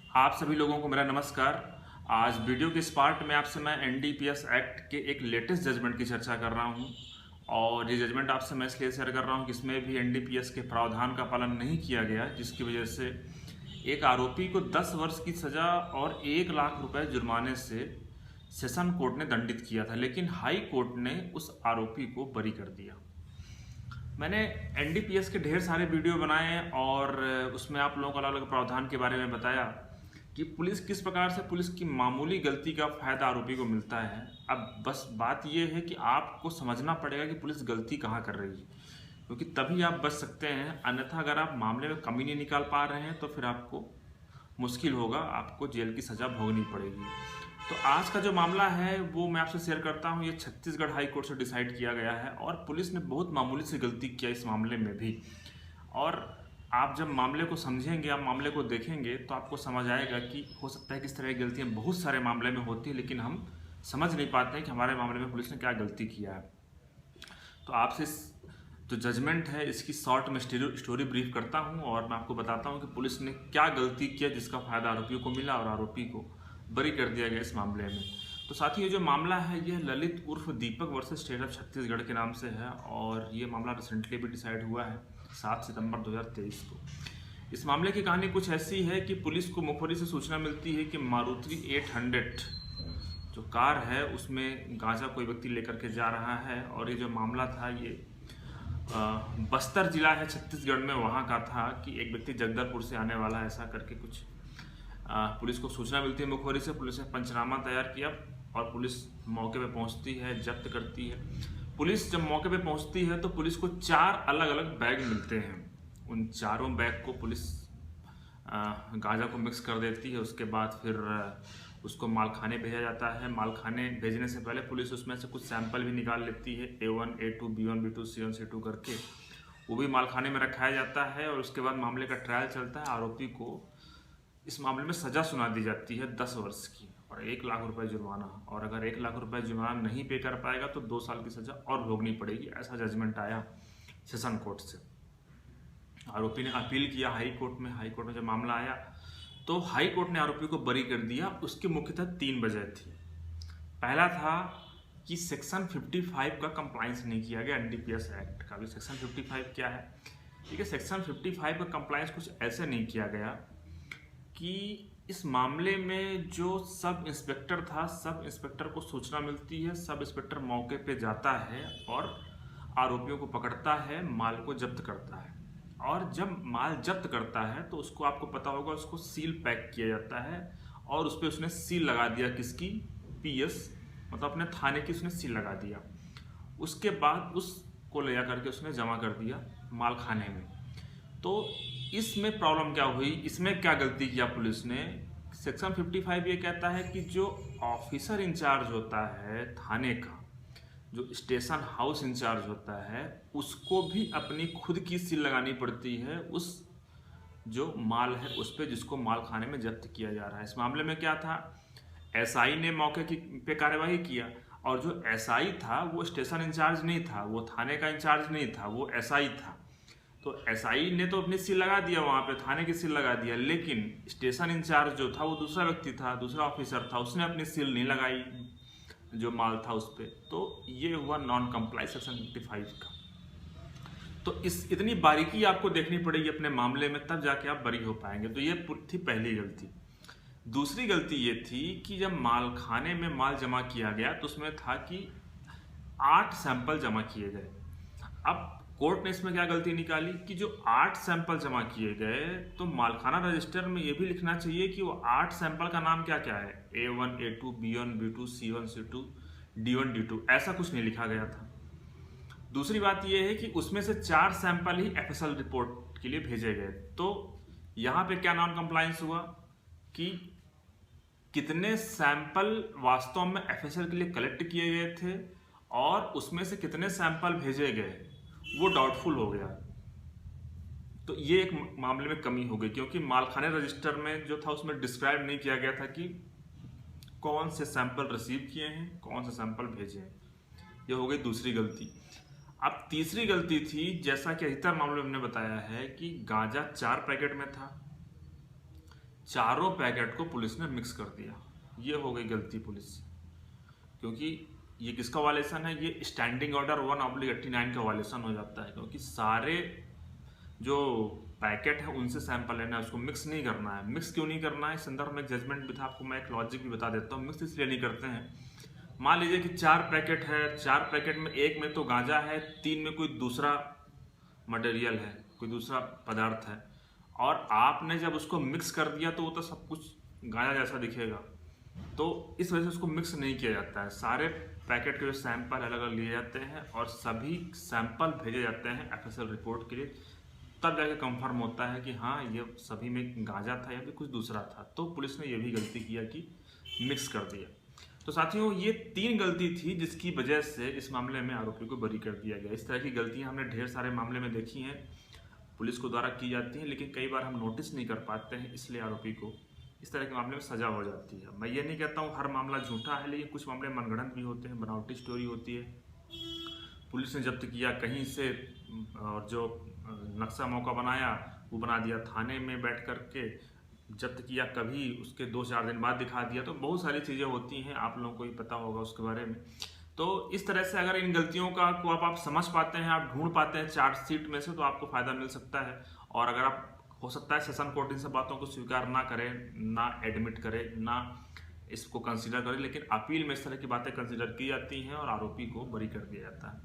आप सभी लोगों को मेरा नमस्कार। आज वीडियो के इस पार्ट में आपसे मैं एनडीपीएस एक्ट के एक लेटेस्ट जजमेंट की चर्चा कर रहा हूं और ये जजमेंट आपसे मैं इसलिए शेयर कर रहा हूं कि इसमें भी एनडीपीएस के प्रावधान का पालन नहीं किया गया, जिसकी वजह से एक आरोपी को 10 वर्ष की सज़ा और 1 लाख रुपए जुर्माने से सेशन कोर्ट ने दंडित किया था, लेकिन हाई कोर्ट ने उस आरोपी को बरी कर दिया। मैंने एनडीपीएस के ढेर सारे वीडियो बनाए और उसमें आप लोगों को अलग अलग प्रावधान के बारे में बताया कि पुलिस किस प्रकार से पुलिस की मामूली गलती का फायदा आरोपी को मिलता है। अब बस बात यह है कि आपको समझना पड़ेगा कि पुलिस गलती कहाँ कर रही है, क्योंकि तभी आप बच सकते हैं। अन्यथा अगर आप मामले में कमी नहीं निकाल पा रहे हैं तो फिर आपको मुश्किल होगा, आपको जेल की सज़ा भोगनी पड़ेगी। तो आज का जो मामला है वो मैं आपसे शेयर करता हूँ। ये छत्तीसगढ़ हाई कोर्ट से डिसाइड किया गया है और पुलिस ने बहुत मामूली सी गलती किया इस मामले में भी। और आप जब मामले को समझेंगे, आप मामले को देखेंगे तो आपको समझ आएगा कि हो सकता है कि इस तरह की गलतियाँ बहुत सारे मामले में होती है, लेकिन हम समझ नहीं पाते हैं कि हमारे मामले में पुलिस ने क्या गलती किया है। तो आपसे जो जजमेंट है इसकी शॉर्ट में स्टोरी ब्रीफ करता हूँ और मैं आपको बताता हूँ कि पुलिस ने क्या गलती किया जिसका फायदा आरोपियों को मिला और आरोपी को बरी कर दिया गया इस मामले में। तो साथ ही ये जो मामला है यह ललित उर्फ दीपक वर्सेस स्टेट ऑफ छत्तीसगढ़ के नाम से है और ये मामला रिसेंटली भी डिसाइड हुआ है 7 सितंबर 2023 को। इस मामले की कहानी कुछ ऐसी है कि पुलिस को मुखबिरी से सूचना मिलती है कि मारुति 800 जो कार है उसमें गांजा कोई व्यक्ति लेकर के जा रहा है और ये जो मामला था ये बस्तर जिला है छत्तीसगढ़ में, वहाँ का था कि एक व्यक्ति जगदलपुर से आने वाला है, ऐसा करके कुछ पुलिस को सूचना मिलती है मुखबिरी से। पुलिस ने पंचनामा तैयार किया और पुलिस मौके पे पहुंचती है, जब्त करती है। पुलिस जब मौके पे पहुंचती है तो पुलिस को 4 अलग अलग बैग मिलते हैं। उन चारों बैग को पुलिस गांजा को मिक्स कर देती है। उसके बाद फिर उसको मालखाने भेजा जाता है। मालखाने भेजने से पहले पुलिस उसमें से कुछ सैंपल भी निकाल लेती है, A1, A2, B1, B2, C1, C2 करके वो भी मालखाने में रखाया जाता है। और उसके बाद मामले का ट्रायल चलता है। आरोपी को इस मामले में सज़ा सुना दी जाती है 10 वर्ष की और 1 लाख रुपए जुर्माना, और अगर 1 लाख रुपए जुर्माना नहीं पे कर पाएगा तो 2 साल की सज़ा और भोगनी पड़ेगी, ऐसा जजमेंट आया सेशन कोर्ट से। आरोपी ने अपील किया हाई कोर्ट में। हाई कोर्ट में जब मामला आया तो हाई कोर्ट ने आरोपी को बरी कर दिया। उसकी मुख्यतः 3 वजह थी। पहला था कि सेक्शन 55 का कंप्लाइंस नहीं किया गया एनडीपीएस एक्ट का। भी सेक्शन 55 क्या है? ठीक है, सेक्शन 55 का कंप्लाइंस कुछ ऐसे नहीं किया गया कि इस मामले में जो सब इंस्पेक्टर था, सब इंस्पेक्टर को सूचना मिलती है, सब इंस्पेक्टर मौके पे जाता है और आरोपियों को पकड़ता है, माल को जब्त करता है। और जब माल जब्त करता है तो उसको, आपको पता होगा, उसको सील पैक किया जाता है और उस पर उसने सील लगा दिया, किसकी? पीएस, मतलब अपने थाने की उसने सील लगा दिया। उसके बाद उसको ले जा करके उसने जमा कर दिया माल खाने में। तो इसमें प्रॉब्लम क्या हुई, इसमें क्या गलती किया पुलिस ने? सेक्शन 55 ये कहता है कि जो ऑफिसर इंचार्ज होता है थाने का, जो स्टेशन हाउस इंचार्ज होता है, उसको भी अपनी खुद की सील लगानी पड़ती है उस जो माल है उस पर जिसको माल खाने में जब्त किया जा रहा है। इस मामले में क्या था, एसआई ने मौके की पे कार्यवाही किया और जो एसआई था वो स्टेशन इंचार्ज नहीं था, वो थाने का इंचार्ज नहीं था, वो एसआई था। तो एसआई ने तो अपनी सील लगा दिया, वहाँ पे थाने की सील लगा दिया, लेकिन स्टेशन इंचार्ज जो था वो दूसरा व्यक्ति था, दूसरा ऑफिसर था, उसने अपनी सील नहीं लगाई जो माल था उस पर। तो ये हुआ नॉन कंप्लाई सेक्शन 55 का। तो इतनी बारीकी आपको देखनी पड़ेगी अपने मामले में, तब जाके आप बरी हो पाएंगे। तो ये थी पहली गलती। दूसरी गलती ये थी कि जब माल खाने में माल जमा किया गया तो उसमें था कि 8 सैंपल जमा किए गए। अब कोर्ट ने इसमें क्या गलती निकाली कि जो 8 सैंपल जमा किए गए तो मालखाना रजिस्टर में ये भी लिखना चाहिए कि वो 8 सैंपल का नाम क्या क्या है, A1, A2, B1, B2, C1, C2, D1, D2, ऐसा कुछ नहीं लिखा गया था। दूसरी बात यह है कि उसमें से 4 सैंपल ही एफएसएल रिपोर्ट के लिए भेजे गए। तो यहाँ पे क्या नॉन कंप्लायंस हुआ कि कितने सैंपल वास्तव में एफएसएल के लिए कलेक्ट किए गए थे और उसमें से कितने सैंपल भेजे गए वो डाउटफुल हो गया। तो ये एक मामले में कमी हो गई, क्योंकि मालखाने रजिस्टर में जो था उसमें डिस्क्राइब नहीं किया गया था कि कौन से सैंपल रिसीव किए हैं, कौन से सैंपल भेजे हैं। ये हो गई दूसरी गलती। अब तीसरी गलती थी, जैसा कि अधिकतर मामले में हमने बताया है कि गांजा 4 पैकेट में था। चारों पैकेट को पुलिस ने मिक्स कर दिया। ये हो गई गलती पुलिस से, क्योंकि ये किसका वायलेशन है, ये स्टैंडिंग ऑर्डर 1/89 का वायलेशन हो जाता है, क्योंकि सारे जो पैकेट है उनसे सैंपल लेना है, उसको मिक्स नहीं करना है। मिक्स क्यों नहीं करना है, इस संदर्भ में एक जजमेंट भी था, आपको मैं एक लॉजिक भी बता देता हूँ। मिक्स इसलिए नहीं करते हैं, मान लीजिए कि 4 पैकेट है, 4 पैकेट में एक में तो गांजा है, 3 में कोई दूसरा मटेरियल है, कोई दूसरा पदार्थ है, और आपने जब उसको मिक्स कर दिया तो वो तो सब कुछ गांजा जैसा दिखेगा। तो इस वजह से उसको मिक्स नहीं किया जाता है। सारे पैकेट के जो सैंपल अलग अलग लिए जाते हैं और सभी सैंपल भेजे जाते हैं FSL रिपोर्ट के लिए, तब जाके कंफर्म होता है कि हाँ ये सभी में गांजा था या फिर कुछ दूसरा था। तो पुलिस ने ये भी गलती किया कि मिक्स कर दिया। तो साथियों, ये 3 गलती थी जिसकी वजह से इस मामले में आरोपी को बरी कर दिया गया। इस तरह की गलतियां हमने ढेर सारे मामले में देखी हैं, पुलिस को द्वारा की जाती हैं, लेकिन कई बार हम नोटिस नहीं कर पाते हैं, इसलिए आरोपी को इस तरह के मामले में सजा हो जाती है। मैं ये नहीं कहता हूँ हर मामला झूठा है, लेकिन कुछ मामले मनगढ़ंत भी होते हैं, बनावटी स्टोरी होती है। पुलिस ने जब्त किया कहीं से, और जो नक्शा मौका बनाया वो बना दिया, थाने में बैठ कर के जब्त किया, कभी उसके 2-4 दिन बाद दिखा दिया। तो बहुत सारी चीज़ें होती हैं, आप लोगों को ही पता होगा उसके बारे में। तो इस तरह से अगर इन गलतियों का को आप समझ पाते हैं, आप ढूंढ पाते हैं चार्जशीट में से, तो आपको फ़ायदा मिल सकता है। और अगर आप, हो सकता है सेशन कोर्ट इन सब बातों को स्वीकार ना करे, ना एडमिट करे, ना इसको कंसीडर करे, लेकिन अपील में इस तरह की बातें कंसीडर की जाती हैं और आरोपी को बरी कर दिया जाता है।